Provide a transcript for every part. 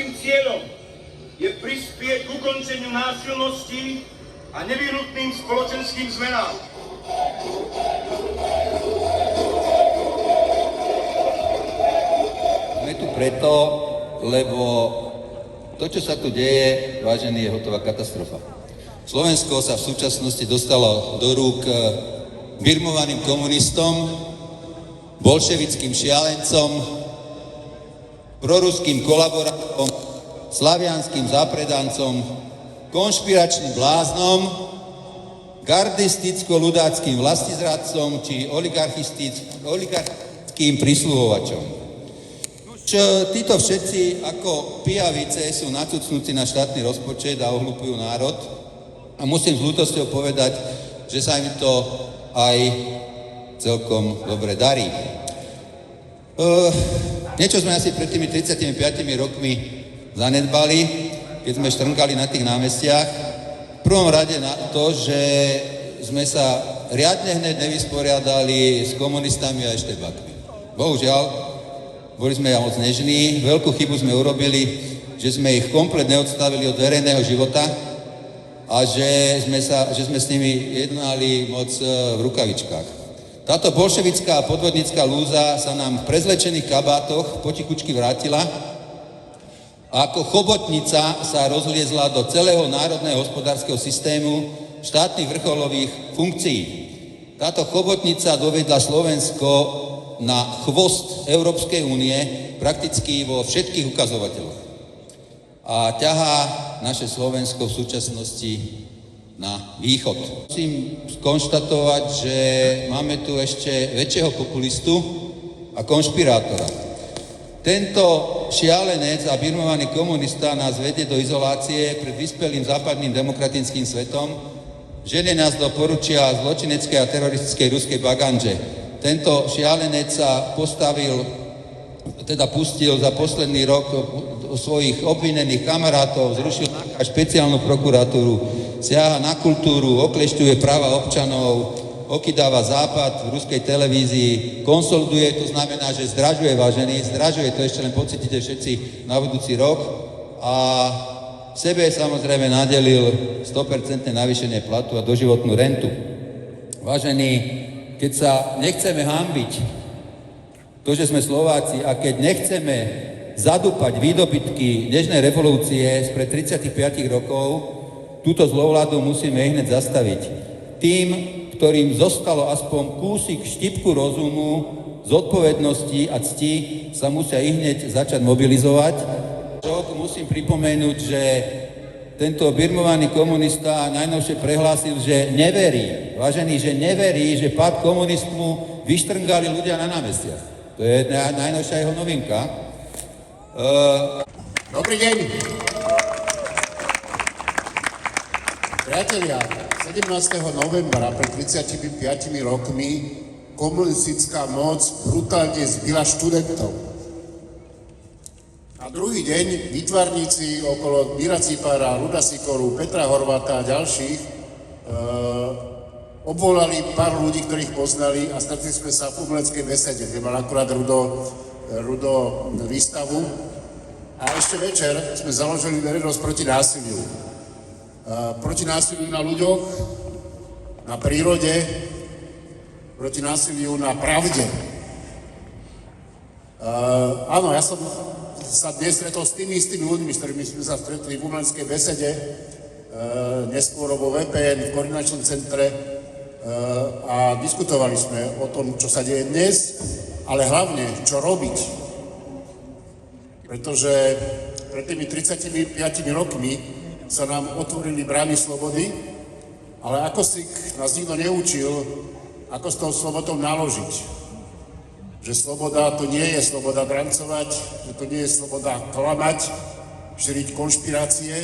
Naším cieľom je prispieť k ukončeniu násilnosti a nevyhnutným spoločenským zmenám. Sme tu preto, lebo to, čo sa tu deje, vážený, je hotová katastrofa. Slovensko sa v súčasnosti dostalo do rúk birmovaným komunistom, bolševickým šialencom, proruským kolaborantom, slavianským zápredancom, konšpiračným bláznom, gardisticko-ľudáckým vlastizradcom či oligarchickým prisluhovačom. Títo všetci ako pijavice sú nacucnutí na štátny rozpočet a ohlupujú národ a musím s ľútosťou povedať, že sa im to aj celkom dobre darí. Niečo sme asi pred tými 35 rokmi zanedbali, keď sme štrngali na tých námestiach. V prvom rade na to, že sme sa riadne hneď nevysporiadali s komunistami a eštebákmi. Bohužiaľ, boli sme moc nežní, veľkú chybu sme urobili, že sme ich komplet neodstavili od verejného života a že sme s nimi jednali moc v rukavičkách. Táto bolševická a podvodnická lúza sa nám v prezlečených kabátoch potichučky vrátila a ako chobotnica sa rozliezla do celého národného hospodárskeho systému štátnych vrcholových funkcií. Táto chobotnica dovedla Slovensko na chvost Európskej únie prakticky vo všetkých ukazovateľoch. A ťahá naše Slovensko v súčasnosti na východ. Musím skonštatovať, že máme tu ešte väčšieho populistu a konšpirátora. Tento šialenec a birmovaný komunista nás vedie do izolácie pred vyspelým západným demokratickým svetom, ženie nás do poručia zločineckej a teroristickej ruskej baganže. Tento šialenec sa pustil za posledný rok svojich obvinených kamarátov, zrušil špeciálnu prokuratúru, siaha na kultúru, oklešťuje práva občanov, okydáva Západ v ruskej televízii, konsoliduje, to znamená, že zdražuje, vážený, zdražuje, to ešte len pocítite všetci na budúci rok a sebe samozrejme nadelil 100% navýšenie platu a doživotnú rentu. Vážení, keď sa nechceme hanbiť, to, že sme Slováci, a keď nechceme zadúpať výdobytky dnešnej revolúcie spred 35 rokov, túto zlovládu musíme hneď zastaviť. Tým, ktorým zostalo aspoň kúsik štipku rozumu, zodpovednosti a cti, sa musia hneď začať mobilizovať. Musím pripomenúť, že tento birmovaný komunista najnovšie prehlásil, že neverí, vážený, že neverí, že pád komunizmu vyštrngali ľudia na námestiach. To je najnovšia jeho novinka. Dobrý deň. Priatelia, 17. novembra pred 35 rokmi komunistická moc brutálne zbila študentov. A druhý deň výtvarníci okolo Míra Cipara, Ruda Sikoru, Petra Horváta a ďalších obvolali pár ľudí, ktorých poznali a stretli sme sa v umeleckej besede, kde mal akurát Rudo výstavu. A ešte večer sme založili verejnosť proti násiliu. Proti násiliu na ľuďoch, na prírode, proti násiliu na pravde. Áno, ja som sa dnes stretol s tými istými ľuďmi, s ktorými sme sa stretli v umeleckej besede, neskôr vo VPN, v koordinačnom centre a diskutovali sme o tom, čo sa deje dnes, ale hlavne, čo robiť. Pretože pred tými 35 rokmi sa nám otvorili brány slobody, ale ako si nás nikto neučil, ako s tou slobodou naložiť. Že sloboda to nie je sloboda drancovať, že to nie je sloboda klamať, šíriť konšpirácie,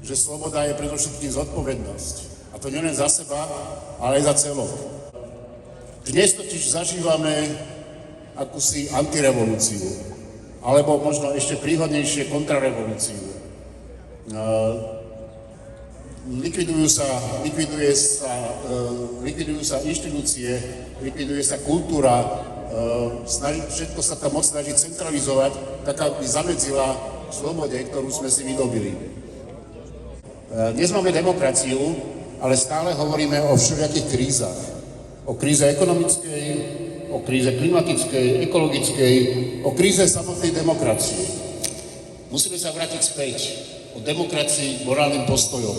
že sloboda je predovšetkým zodpovednosť. A to nielen za seba, ale aj za celok. Dnes totiž zažívame akúsi antirevolúciu, alebo možno ešte príhodnejšie kontrarevolúciu. Likvidujú sa inštitúcie, likviduje sa kultúra, všetko sa tá moc snaží centralizovať, tak aby zamedzila slobode, ktorú sme si vydobili. Dnes máme demokraciu, ale stále hovoríme o všelijakých krízach. O kríze ekonomickej, o kríze klimatickej, ekologickej, o kríze samotnej demokracie. Musíme sa vrátiť späť o demokracii, morálnym postojom.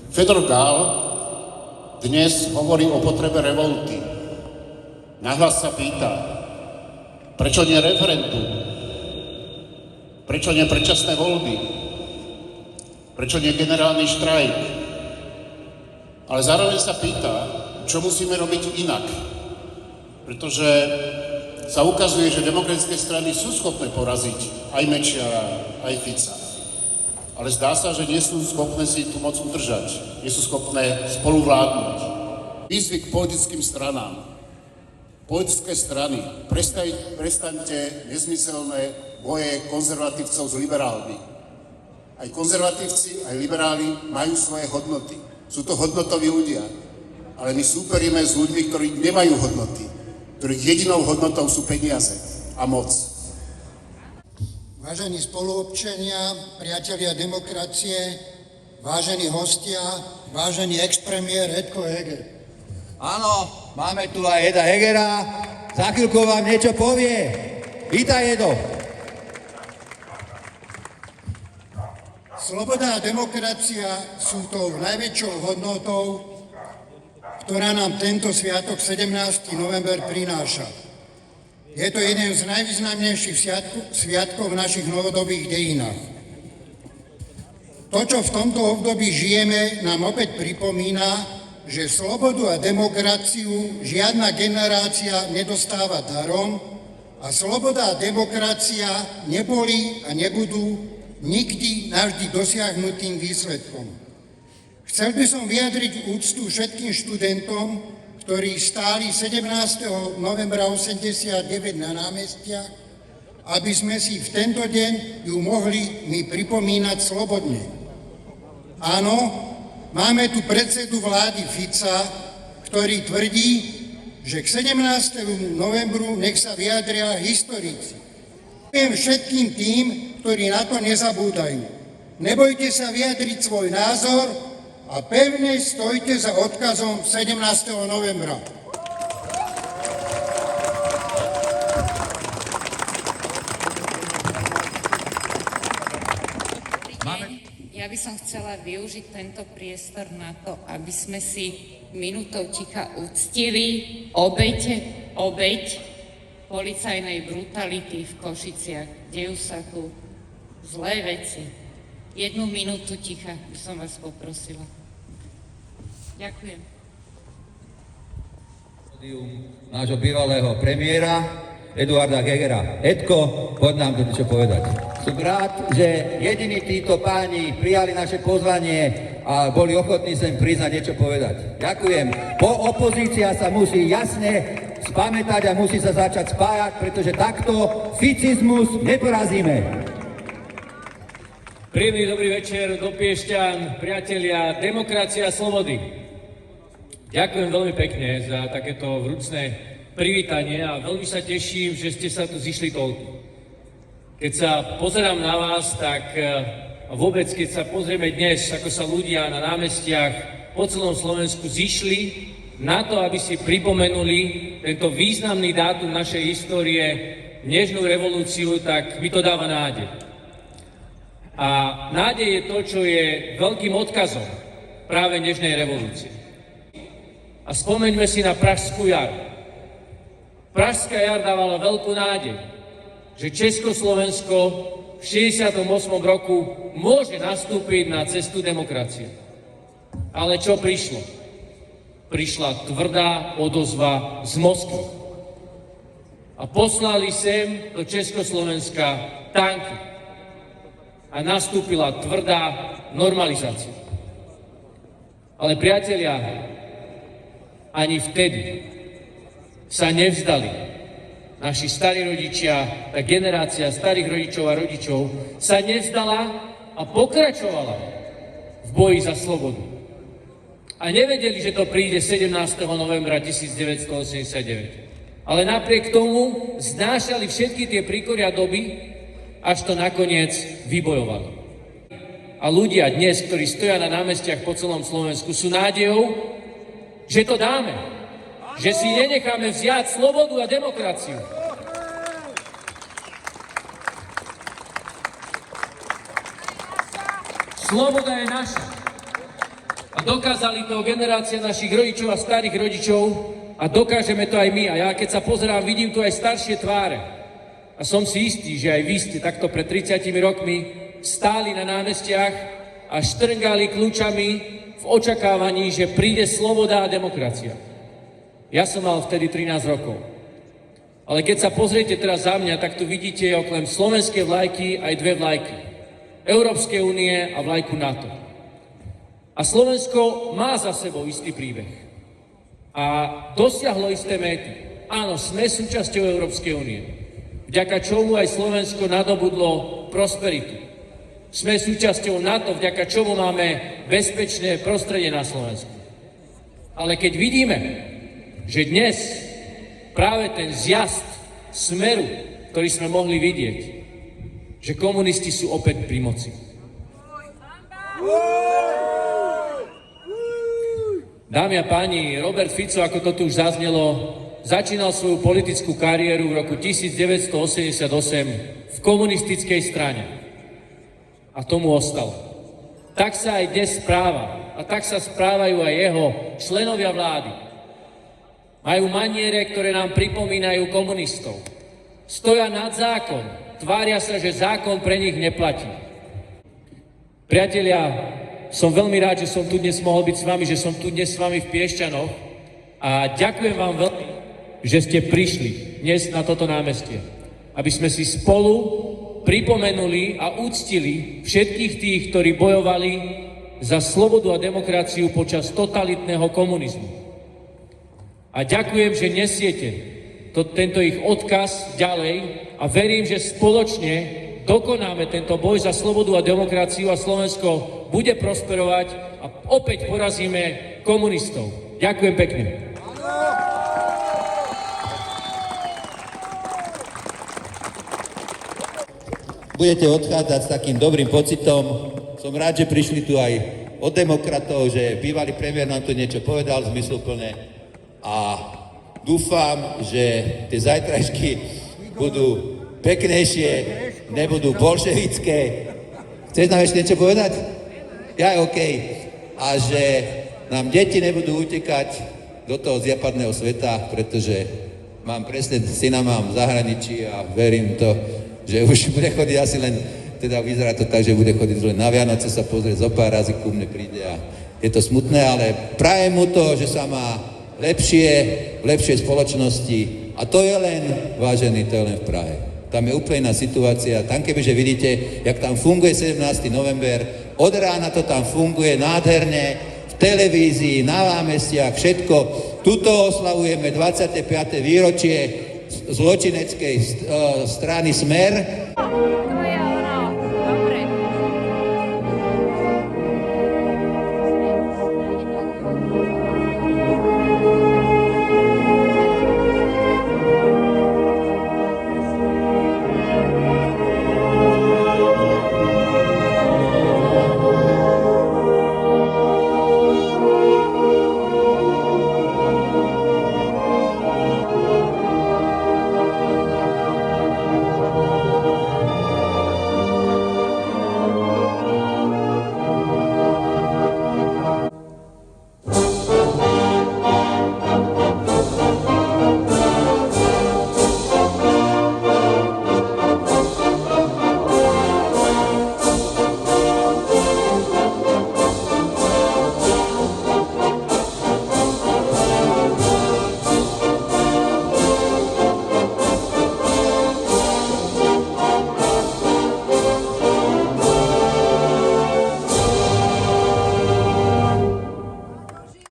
Fedor Gál dnes hovorí o potrebe revolty. Nahlas sa pýta, prečo nie referendum? Prečo nie predčasné voľby? Prečo nie generálny štrajk? Ale zároveň sa pýta, čo musíme robiť inak. Pretože sa ukazuje, že demokratické strany sú schopné poraziť aj Mečiara, aj Fica. Ale zdá sa, že nie sú schopné si tú moc udržať. Nie sú schopné spoluvládnuť. Výzvy k politickým stranám. Politické strany, prestaňte nezmyselné boje konzervatívcov s liberálmi. Aj konzervatívci, aj liberáli majú svoje hodnoty. Sú to hodnotoví ľudia. Ale my súperíme s ľuďmi, ktorí nemajú hodnoty. Ktorých jedinou hodnotou sú peniaze a moc. Vážení spoluobčania, priatelia demokracie, vážení hostia, vážený ex-premiér Edko Heger. Áno, máme tu aj Eda Hegera. Za chvíľku vám niečo povie. Vítaj, Edo. Sloboda a demokracia sú tou najväčšou hodnotou, ktorá nám tento sviatok 17. november prináša. Je to jeden z najvýznamnejších sviatkov v našich novodobých dejinách. To, čo v tomto období žijeme, nám opäť pripomína, že slobodu a demokraciu žiadna generácia nedostáva darom a sloboda a demokracia neboli a nebudú nikdy navždy dosiahnutým výsledkom. Chcel by som vyjadriť úctu všetkým študentom, ktorí stáli 17. novembra 89 na námestiach, aby sme si v tento deň ju mohli my pripomínať slobodne. Áno, máme tu predsedu vlády Fica, ktorý tvrdí, že k 17. novembru nech sa vyjadria historici. Poviem všetkým tým, ktorí na to nezabúdajú. Nebojte sa vyjadriť svoj názor a pevne stojte za odkazom 17. novembra. Ja by som chcela využiť tento priestor na to, aby sme si minútou ticha uctili obeť policajnej brutality v Košiciach. Dejú sa tu zlé veci. 1 minútu ticha by som vás poprosila. Ďakujem. Nášho bývalého premiéra Eduarda Hegera. Edko, poď nám to niečo povedať. Som rád, že jediní títo páni prijali naše pozvanie a boli ochotní sem prísť a niečo povedať. Ďakujem. Opozícia sa musí jasne spamätať a musí sa začať spájať, pretože takto ficizmus neporazíme. Príjemný dobrý večer do Piešťan, priatelia demokracie a slobody. Ďakujem veľmi pekne za takéto vrúcne privítanie a veľmi sa teším, že ste sa tu zišli toľko. Keď sa pozerám na vás, tak vôbec keď sa pozrieme dnes, ako sa ľudia na námestiach po celom Slovensku zišli na to, aby si pripomenuli tento významný dátum našej histórie, nežnú revolúciu, tak mi to dáva nádej. A nádej je to, čo je veľkým odkazom práve nežnej revolúcie. A spomeňme si na Pražskú jar. Pražská jar dávala veľkú nádej, že Československo v 68. roku môže nastúpiť na cestu demokracie. Ale čo prišlo? Prišla tvrdá odozva z Moskvy. A poslali sem do Československa tanky. A nastúpila tvrdá normalizácia. Ale priatelia, ani vtedy sa nevzdali. Naši starí rodičia, tá generácia starých rodičov a rodičov sa nevzdala a pokračovala v boji za slobodu. A nevedeli, že to príde 17. novembra 1989. ale napriek tomu znášali všetky tie príkoria doby, až to nakoniec vybojovali. A ľudia dnes, ktorí stoja na námestiach po celom Slovensku, sú nádejou, že to dáme. Že si nenecháme vziať slobodu a demokraciu. Sloboda je naša. A dokázali to generácia našich rodičov a starých rodičov a dokážeme to aj my. A ja keď sa pozerám, vidím tu aj staršie tváre. A som si istý, že aj vy ste takto pred 30 rokmi stáli na námestiach a štrngali kľúčami v očakávaní, že príde sloboda a demokracia. Ja som mal vtedy 13 rokov. Ale keď sa pozriete teraz za mňa, tak tu vidíte okrem slovenskej vlajky aj dve vlajky. Európskej únie a vlajku NATO. A Slovensko má za sebou istý príbeh. A dosiahlo isté méty. Áno, sme súčasťou Európskej únie, vďaka čomu aj Slovensko nadobudlo prosperitu. Sme súčasťou NATO, vďaka čomu máme bezpečné prostredie na Slovensku. Ale keď vidíme, že dnes práve ten zjazd Smeru, ktorý sme mohli vidieť, že komunisti sú opäť pri moci. Dámy a páni, Robert Fico, ako to tu už zaznelo, začínal svoju politickú kariéru v roku 1988 v komunistickej strane. A tomu ostalo. Tak sa aj dnes správa. A tak sa správajú aj jeho členovia vlády. Majú maniere, ktoré nám pripomínajú komunistov. Stoja nad zákon. Tvária sa, že zákon pre nich neplatí. Priatelia, som veľmi rád, že som tu dnes mohol byť s vami, že som tu dnes s vami v Piešťanoch a ďakujem vám veľmi, že ste prišli dnes na toto námestie, aby sme si spolu pripomenuli a uctili všetkých tých, ktorí bojovali za slobodu a demokraciu počas totalitného komunizmu. A ďakujem, že nesiete tento ich odkaz ďalej a verím, že spoločne dokonáme tento boj za slobodu a demokraciu a Slovensko bude prosperovať a opäť porazíme komunistov. Ďakujem pekne. Budete odchádzať s takým dobrým pocitom. Som rád, že prišli tu aj od demokratov, že bývalý premiér nám tu niečo povedal zmysluplné a dúfam, že tie zajtrajšky budú peknejšie, nebudú bolševické. Chceš nám ešte niečo povedať? Ja, OK. A že nám deti nebudú utekať do toho západného sveta, pretože mám presne syna mám v zahraničí a verím to, že už bude chodiť asi len, teda vyzerá to tak, že bude chodiť len na Vianoce sa pozrieť, zo pár razy ku mne príde a je to smutné, ale prajem mu to, že sa má lepšie, v lepšej spoločnosti a to je len, vážený, to je len v Prahe. Tam je úplne iná situácia, tam kebyže vidíte, jak tam funguje 17. november, od rána to tam funguje nádherne, v televízii, na námestiach, všetko. Tuto oslavujeme 25. výročie zločineckej strany Smer.